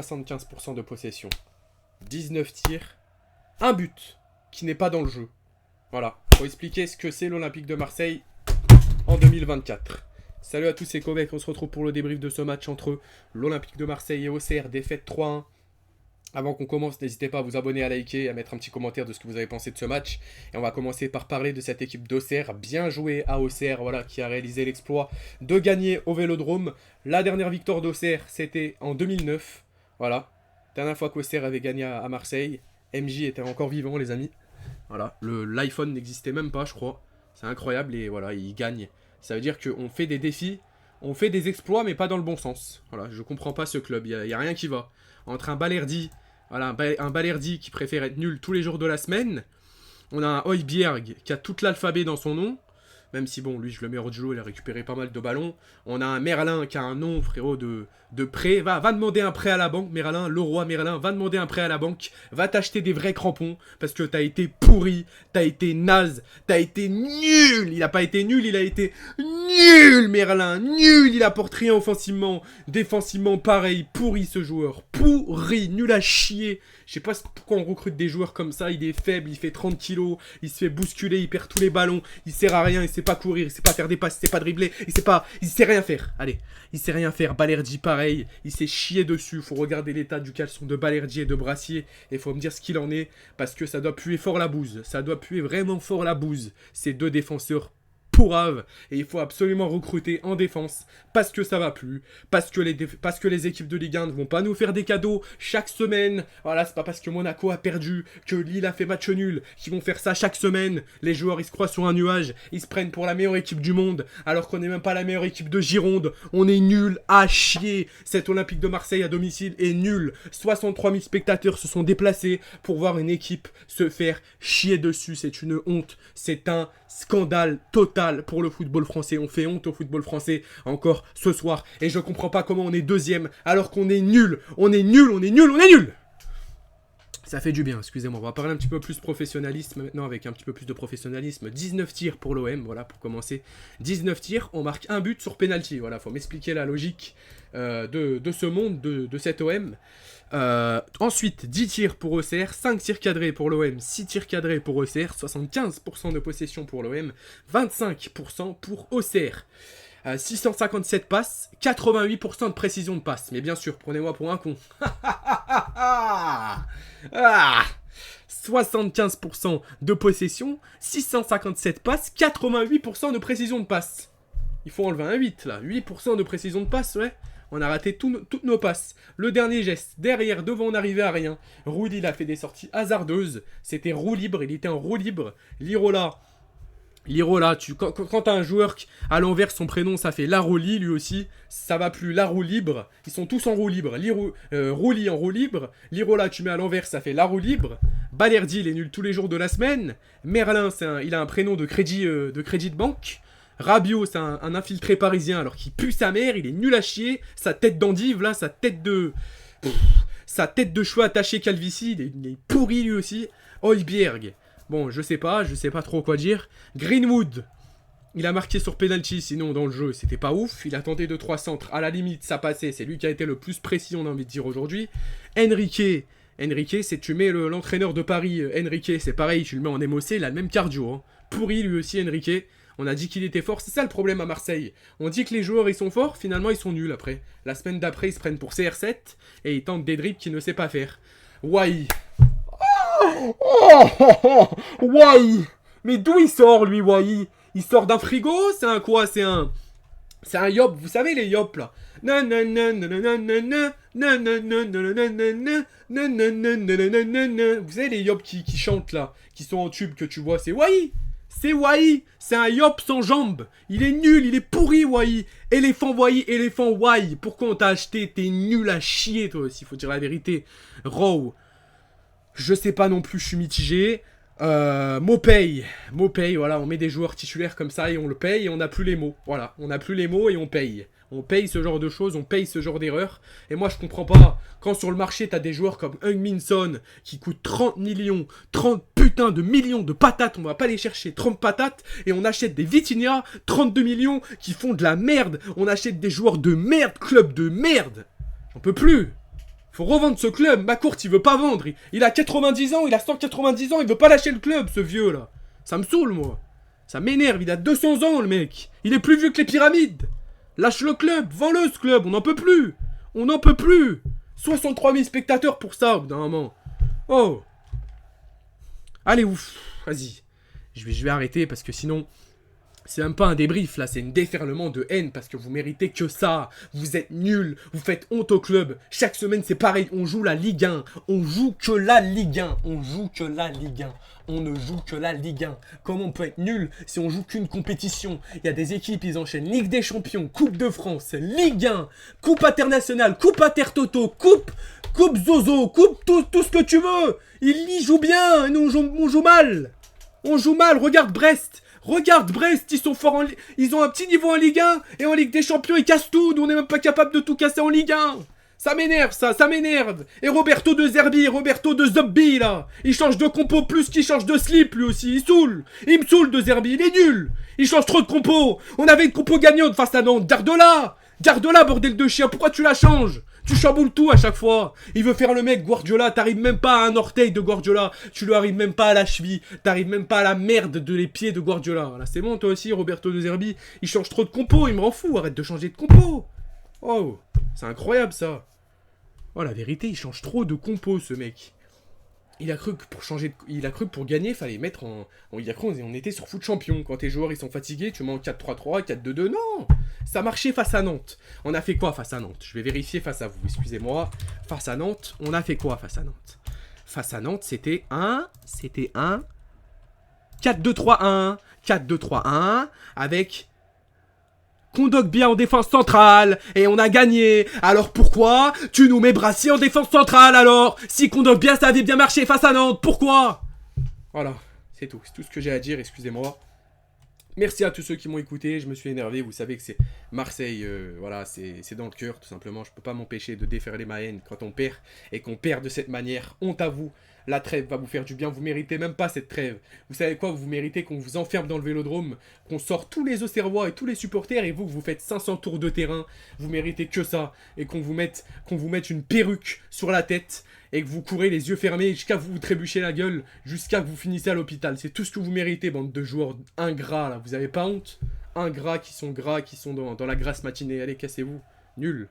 75% de possession, 19 tirs, un but qui n'est pas dans le jeu. Voilà, pour expliquer ce que c'est l'Olympique de Marseille en 2024. Salut à tous, c'est Kovac, on se retrouve pour le débrief de ce match entre l'Olympique de Marseille et Auxerre, défaite 3-1. Avant qu'on commence, n'hésitez pas à vous abonner, à liker et à mettre un petit commentaire de ce que vous avez pensé de ce match. Et on va commencer par parler de cette équipe d'Auxerre. Bien joué à Auxerre, voilà, qui a réalisé l'exploit de gagner au Vélodrome. La dernière victoire d'Auxerre, c'était en 2009. Voilà, dernière fois qu'Auxerre avait gagné à Marseille. MJ était encore vivant, les amis. Voilà, l'iPhone n'existait même pas, je crois. C'est incroyable et voilà, il gagne. Ça veut dire qu'on fait des défis, on fait des exploits, mais pas dans le bon sens. Voilà, je comprends pas ce club, il y a rien qui va. Entre un Balerdi, voilà, un Balerdi qui préfère être nul tous les jours de la semaine. On a un Højbjerg qui a tout l'alphabet dans son nom. Même si, bon, lui, je le mets hors de jeu, il a récupéré pas mal de ballons. On a un Merlin qui a un nom, frérot, de prêt. Va demander un prêt à la banque, Merlin. Leroy Merlin, va demander un prêt à la banque. Va t'acheter des vrais crampons. Parce que t'as été pourri, t'as été naze, t'as été nul. Il a pas été nul, il a été nul, Merlin. Nul, il apporte rien offensivement. Défensivement, pareil. Pourri, ce joueur. Pourri, nul à chier. Je sais pas pourquoi on recrute des joueurs comme ça. Il est faible, il fait 30 kilos. Il se fait bousculer, il perd tous les ballons. Il sert à rien, il sait pas courir, il sait pas faire des passes, il sait pas dribbler. Il sait rien faire. Allez, il sait rien faire. Balerdi, pareil. Il s'est chié dessus. Faut regarder l'état du caleçon de Balerdi et de Brassier. Et faut me dire ce qu'il en est. Parce que ça doit puer fort la bouse. Ça doit puer vraiment fort la bouse. Ces deux défenseurs pourrave, et il faut absolument recruter en défense parce que ça va plus, parce que les équipes de Ligue 1 ne vont pas nous faire des cadeaux chaque semaine. Voilà, c'est pas parce que Monaco a perdu, que Lille a fait match nul, qu'ils vont faire ça chaque semaine. Les joueurs, ils se croient sur un nuage, ils se prennent pour la meilleure équipe du monde, alors qu'on n'est même pas la meilleure équipe de Gironde. On est nul à chier. Cet Olympique de Marseille à domicile est nul. 63 000 spectateurs se sont déplacés pour voir une équipe se faire chier dessus. C'est une honte, c'est un scandale total pour le football français. On fait honte au football français encore ce soir. Et je comprends pas comment on est deuxième alors qu'on est nul. On est nul, on est nul, on est nul. Ça fait du bien, excusez-moi. On va parler un petit peu plus professionnalisme maintenant, avec un petit peu plus de professionnalisme. 19 tirs pour l'OM, voilà, pour commencer. 19 tirs, on marque un but sur penalty. Voilà, faut m'expliquer la logique de ce monde, de cet OM. Ensuite, 10 tirs pour Auxerre, 5 tirs cadrés pour l'OM, 6 tirs cadrés pour Auxerre, 75% de possession pour l'OM, 25% pour Auxerre. 657 passes, 88% de précision de passe. Mais bien sûr, prenez-moi pour un con. 75% de possession, 657 passes, 88% de précision de passe. Il faut enlever un 8 là, 8% de précision de passe, ouais. On a raté toutes nos passes. Le dernier geste, derrière, devant, on n'arrivait à rien. Rudy, il a fait des sorties hasardeuses. C'était roue libre, il était en roue libre. Lirola, quand t'as un joueur à l'envers, son prénom, ça fait Laroli, lui aussi. Ça va plus, la roue libre. Ils sont tous en roue libre. Rouli en roue libre. Lirola, tu mets à l'envers, ça fait la roue libre. Balerdi, il est nul tous les jours de la semaine. Merlin, il a un prénom de crédit de banque. Rabiot, c'est un infiltré parisien alors qu'il pue sa mère, il est nul à chier. Sa tête d'endive, là, sa tête de cheveux attachés calvitie, il est pourri lui aussi. Højbjerg, bon, je sais pas trop quoi dire. Greenwood, il a marqué sur penalty, sinon dans le jeu, c'était pas ouf. Il a tenté 2-3 centres, à la limite, ça passait. C'est lui qui a été le plus précis, on a envie de dire aujourd'hui. Enrique, c'est tu mets l'entraîneur de Paris, Enrique, c'est pareil, tu le mets en MOC, il a le même cardio. Hein. Pourri lui aussi, Enrique. On a dit qu'il était fort, c'est ça le problème à Marseille. On dit que les joueurs ils sont forts, finalement ils sont nuls après. La semaine d'après ils se prennent pour CR7 et ils tentent des dribbles qu'ils ne sait pas faire. Wai. Wai. Mais d'où il sort lui, Wai? Il sort d'un frigo? C'est un quoi? C'est un yop, vous savez les yop là. Vous savez les yop qui chantent là, qui sont en tube que tu vois, c'est Wai. C'est Wai, c'est un yop sans jambes. Il est nul, il est pourri Wai. Éléphant Wai. Pourquoi on t'a acheté? T'es nul à chier toi aussi, faut dire la vérité. Row, je sais pas non plus, je suis mitigé. Mopay, voilà, on met des joueurs titulaires comme ça et on le paye et on n'a plus les mots. Voilà, on n'a plus les mots et on paye. On paye ce genre de choses, on paye ce genre d'erreurs. Et moi, je comprends pas. Quand sur le marché, t'as des joueurs comme Heung-Min-Son qui coûtent 30 millions, 30 putains de millions de patates. On va pas les chercher, 30 patates. Et on achète des Vitinha, 32 millions, qui font de la merde. On achète des joueurs de merde, club de merde. J'en peux plus. Faut revendre ce club. McCourt, il veut pas vendre. Il a 90 ans, il a 190 ans, il veut pas lâcher le club, ce vieux là. Ça me saoule, moi. Ça m'énerve, il a 200 ans, le mec. Il est plus vieux que les pyramides. Lâche le club, vends-le ce club, on n'en peut plus. On n'en peut plus. 63 000 spectateurs pour ça, au bout d'un moment. Oh. Allez, ouf. Vas-y. Je vais arrêter parce que sinon... C'est même pas un débrief là, c'est un déferlement de haine parce que vous méritez que ça. Vous êtes nuls, vous faites honte au club. Chaque semaine c'est pareil, on joue la Ligue 1. On joue que la Ligue 1. On joue que la Ligue 1. On ne joue que la Ligue 1. Comment on peut être nul si on joue qu'une compétition? Il y a des équipes, ils enchaînent Ligue des Champions, Coupe de France, Ligue 1, Coupe Internationale, Coupe Intertoto, Coupe Zozo, Coupe tout ce que tu veux. Ils y jouent bien et nous on joue mal. On joue mal, regarde Brest. Regarde Brest, ils sont forts ils ont un petit niveau en Ligue 1 et en Ligue des Champions ils cassent tout, nous on n'est même pas capable de tout casser en Ligue 1. Ça m'énerve ça m'énerve. Et Roberto De Zerbi, Roberto De Zobbi là, il change de compo plus qu'il change de slip lui aussi, il me saoule De Zerbi, il est nul. Il change trop de compo. On avait une compo gagnante face à Nantes, garde-la bordel de chien, pourquoi tu la changes? Tu chamboules tout à chaque fois. Il veut faire le mec Guardiola. T'arrives même pas à un orteil de Guardiola. Tu lui arrives même pas à la cheville. T'arrives même pas à la merde de les pieds de Guardiola. Voilà, c'est bon toi aussi, Roberto De Zerbi. Il change trop de compo. Il me rend fou. Arrête de changer de compo. Oh, c'est incroyable ça. Oh, la vérité, il change trop de compo ce mec. Il a cru que pour gagner, fallait mettre il a cru on était sur foot champion. Quand tes joueurs ils sont fatigués, tu mets en 4-3-3, 4-2-2. Non, ça marchait face à Nantes. On a fait quoi face à Nantes? Je vais vérifier face à vous. Excusez-moi. Face à Nantes, on a fait quoi face à Nantes? Face à Nantes, c'était un 4-2-3-1, 4-2-3-1 avec Kondogbia en défense centrale, et on a gagné. Alors pourquoi tu nous mets Brassier en défense centrale alors? Si Kondogbia ça avait bien marché face à Nantes, pourquoi? Voilà, c'est tout ce que j'ai à dire, excusez-moi. Merci à tous ceux qui m'ont écouté, je me suis énervé, vous savez que c'est Marseille, voilà, c'est dans le cœur tout simplement. Je peux pas m'empêcher de déferler ma haine quand on perd, et qu'on perd de cette manière. Honte à vous. La trêve va vous faire du bien, vous méritez même pas cette trêve. Vous savez quoi, vous méritez qu'on vous enferme dans le vélodrome, qu'on sort tous les Auxerrois et tous les supporters, et vous faites 500 tours de terrain. Vous méritez que ça, et qu'on vous mette une perruque sur la tête, et que vous courez les yeux fermés jusqu'à vous trébucher la gueule, jusqu'à que vous finissez à l'hôpital. C'est tout ce que vous méritez, bande de joueurs ingrats là. Vous avez pas honte? Ingrats qui sont dans la grasse matinée. Allez, cassez-vous. Nul.